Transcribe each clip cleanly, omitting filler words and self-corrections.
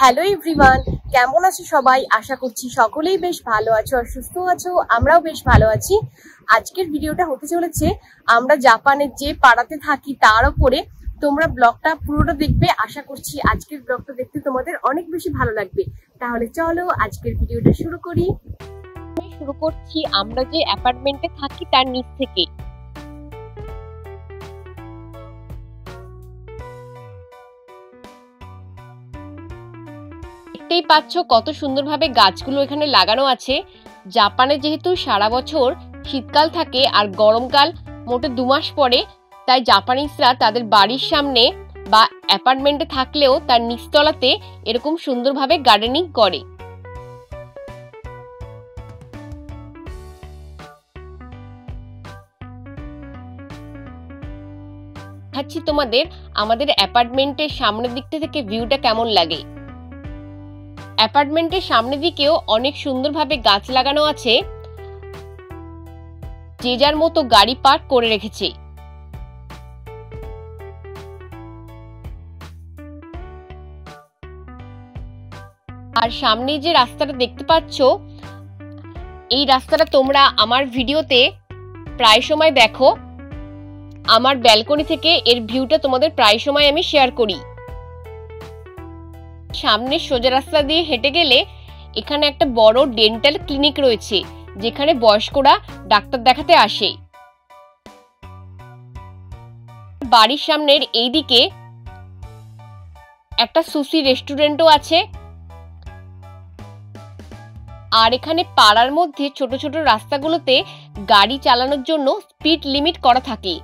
Hello everyone, কেমন আছো সবাই? আশা করছি সকলেই বেশ ভালো আছো আর সুস্থ আছো। আমরাও বেশ ভালো আছি। আজকের ভিডিওটা হতে চলেছে আমরা জাপানের যে পাড়াতে থাকি তার উপরে। তোমরা ব্লগটা পুরোটা দেখবে, আশা করছি আজকের ব্লগটা দেখতে তোমাদের অনেক বেশি ভালো লাগবে। তাহলে চলো আজকের ভিডিওটা শুরু করি। শুরু করছি আমরা যে অ্যাপার্টমেন্টে থাকি তার নিচ থেকে। দেখতেই পাচ্ছ কত সুন্দরভাবে গাছগুলো এখানে লাগানো আছে। জাপানে যেহেতু সারা বছর শীতকাল থাকে আর গরমকাল মোটে 2 মাস পরে, তাই জাপানিজরা তাদের বাড়ির সামনে বা অ্যাপার্টমেন্টে থাকলেও তার নিচতলাতে এরকম সুন্দরভাবে গার্ডেনিং করে। দেখাচ্ছি তোমাদের আমাদের অ্যাপার্টমেন্টের সামনের দিকটা থেকে ভিউটা কেমন লাগে। অ্যাপার্টমেন্টের সামনের দিকেও অনেক সুন্দরভাবে গাছ লাগানো আছে, যে যার মতো গাড়ি পার্ক করে রেখেছে। আর সামনে যে রাস্তাটা দেখতে পাচ্ছ, এই রাস্তাটা তোমরা আমার ভিডিওতে প্রায় সময় দেখো। আমার ব্যালকনি থেকে এর ভিউটা তোমাদের প্রায় সময় আমি শেয়ার করি। সামনে সোজা রাস্তা দিয়ে হেঁটে গেলে এখানে একটা বড় ডেন্টাল ক্লিনিক রয়েছে, যেখানে বয়স্করা ডাক্তার দেখাতে আসে। বাড়ির সামনের এই দিকে একটা সুশি রেস্টুরেন্টও আছে। আর এখানে পাড়ার মধ্যে ছোট ছোট রাস্তাগুলোতে গাড়ি চালানোর জন্য স্পিড লিমিট করা থাকে।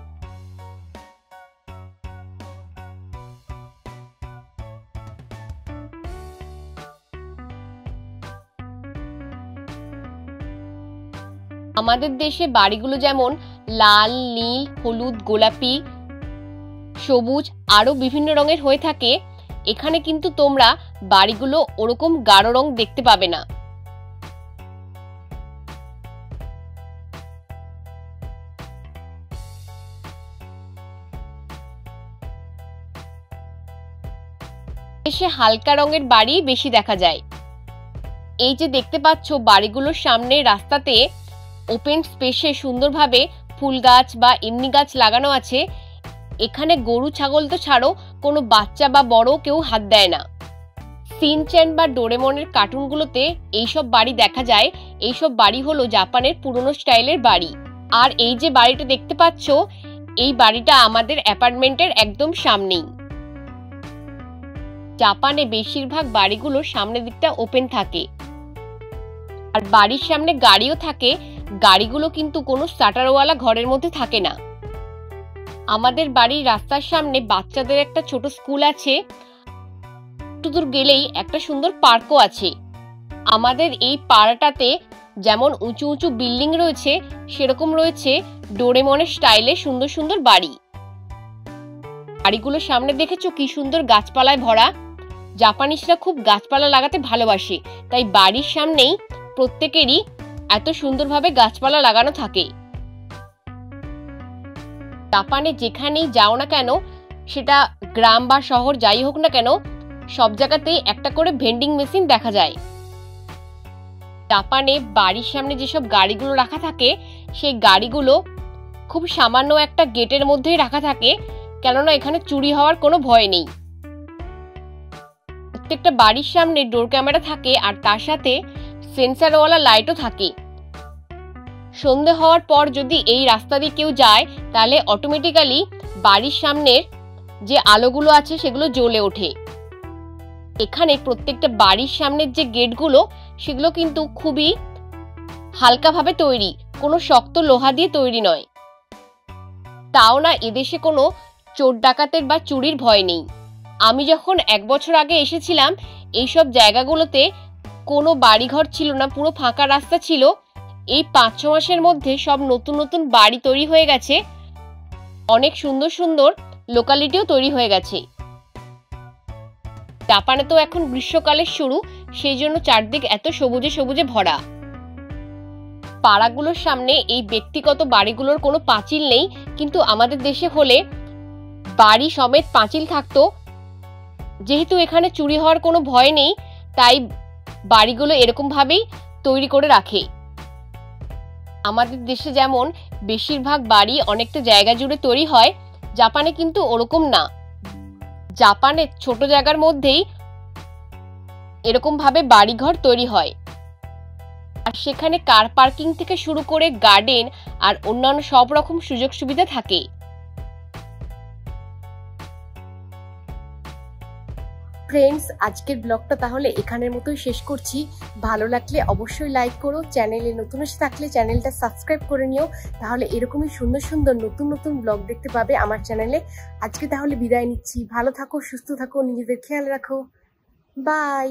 আমাদের দেশে বাড়িগুলো যেমন লাল, নীল, হলুদ, গোলাপি, সবুজ আরো বিভিন্ন রঙের হয়ে থাকে, এখানে কিন্তু তোমরা বাড়িগুলো ওরকম গাঢ় রং দেখতে পাবে না। দেশে হালকা রঙের বাড়ি বেশি দেখা যায়। এই যে দেখতে পাচ্ছ বাড়িগুলোর সামনে রাস্তাতে ওপেন স্পেসে সুন্দরভাবে ফুল গাছ বা এমনি গাছ লাগানো আছে। এখানে গরু ছাগল তো ছাড়ো, কোনো বাচ্চা বা বড় কেউ হাত দেয় না। সিনচ্যান বা ডোরেমনের কার্টুনগুলোতে এইসব বাড়ি দেখা যায়। এইসব বাড়ি হলো জাপানের পুরনো স্টাইলের বাড়ি। আর এই যে বাড়িটা দেখতে পাচ্ছ, এই বাড়িটা আমাদের অ্যাপার্টমেন্টের একদম সামনেই। জাপানে বেশিরভাগ বাড়িগুলোর সামনের দিকটা ওপেন থাকে, আর বাড়ির সামনে গাড়িও থাকে। গাড়িগুলো কিন্তু কোনো স্টার্টারওয়ালা ঘরের মধ্যে থাকে না। আমাদের বাড়ির রাস্তার সামনে বাচ্চাদের একটা ছোট স্কুল আছে। একটু দূর গেলেই একটা সুন্দর পার্কও আছে। আমাদের এই পাড়াটাতে যেমন উঁচু উঁচু বিল্ডিং রয়েছে, সেরকম রয়েছে ডোরেমনের স্টাইলে সুন্দর সুন্দর বাড়ি। বাড়িগুলোর সামনে দেখেছো কি সুন্দর গাছপালায় ভরা। জাপানিজরা খুব গাছপালা লাগাতে ভালোবাসে, তাই বাড়ির সামনেই প্রত্যেকেরই এত সুন্দরভাবে গাছপালা লাগানো থাকে। জাপানে যেখানেই যাও না কেন, সেটা গ্রাম বা শহর যাই হোক না কেন, সব জায়গাতেই একটা করে ভেন্ডিং মেশিন দেখা যায়। জাপানে বাড়ির সামনে যেসব গাড়িগুলো রাখা থাকে, সেই গাড়িগুলো খুব সামান্য একটা গেটের মধ্যেই রাখা থাকে, কেননা এখানে চুরি হওয়ার কোনো ভয় নেই। প্রত্যেকটা বাড়ির সামনে ডোর ক্যামেরা থাকে, আর তার সাথে সেন্সারওয়ালা লাইটও থাকে। সন্ধে হওয়ার পর যদি এই রাস্তা দিয়ে কেউ যায়, তাহলে অটোমেটিক্যালি বাড়ির সামনের যে আলোগুলো আছে সেগুলো জ্বলে ওঠে। এখানে প্রত্যেকটা বাড়ির সামনের যে গেটগুলো, সেগুলো কিন্তু খুবই হালকাভাবে তৈরি, কোনো শক্ত লোহা দিয়ে তৈরি নয়। তাও না এদেশে কোনো চোর ডাকাতের বা চুরির ভয় নেই। আমি যখন 1 বছর আগে এসেছিলাম, এইসব জায়গাগুলোতে কোনো বাড়িঘর ছিল না, পুরো ফাঁকা রাস্তা ছিল। এই 5-6 মাসের মধ্যে সব নতুন নতুন বাড়ি তৈরি হয়ে গেছে, অনেক সুন্দর সুন্দর লোকালিটিও তৈরি হয়ে গেছে। জাপানে তো এখন গ্রীষ্মকালের শুরু, সেই জন্য চারদিক এত সবুজে সবুজে ভরা। পাড়াগুলোর সামনে এই ব্যক্তিগত বাড়িগুলোর কোনো পাঁচিল নেই, কিন্তু আমাদের দেশে হলে বাড়ি সমেত পাঁচিল থাকতো। যেহেতু এখানে চুরি হওয়ার কোনো ভয় নেই, তাই বাড়িগুলো এরকম ভাবেই তৈরি করে রাখে। আমাদের দেশে যেমন বেশিরভাগ বাড়ি অনেকটা জায়গা জুড়ে তৈরি হয়, জাপানে কিন্তু ওরকম না। জাপানে ছোট জায়গার মধ্যেই এরকম ভাবে বাড়িঘর তৈরি হয়, আর সেখানে কার পার্কিং থেকে শুরু করে গার্ডেন আর অন্যান্য সব রকম সুযোগ সুবিধা থাকে। ফ্রেন্ডস, আজকের ব্লগটা তাহলে এখানের মতোই শেষ করছি। ভালো লাগলে অবশ্যই লাইক করো, চ্যানেলে নতুন এসে থাকলে চ্যানেলটা সাবস্ক্রাইব করে নিও, তাহলে এরকমই সুন্দর সুন্দর নতুন নতুন ব্লগ দেখতে পাবে আমার চ্যানেলে। আজকে তাহলে বিদায় নিচ্ছি। ভালো থাকো, সুস্থ থাকো, নিজেদের খেয়াল রাখো। বাই।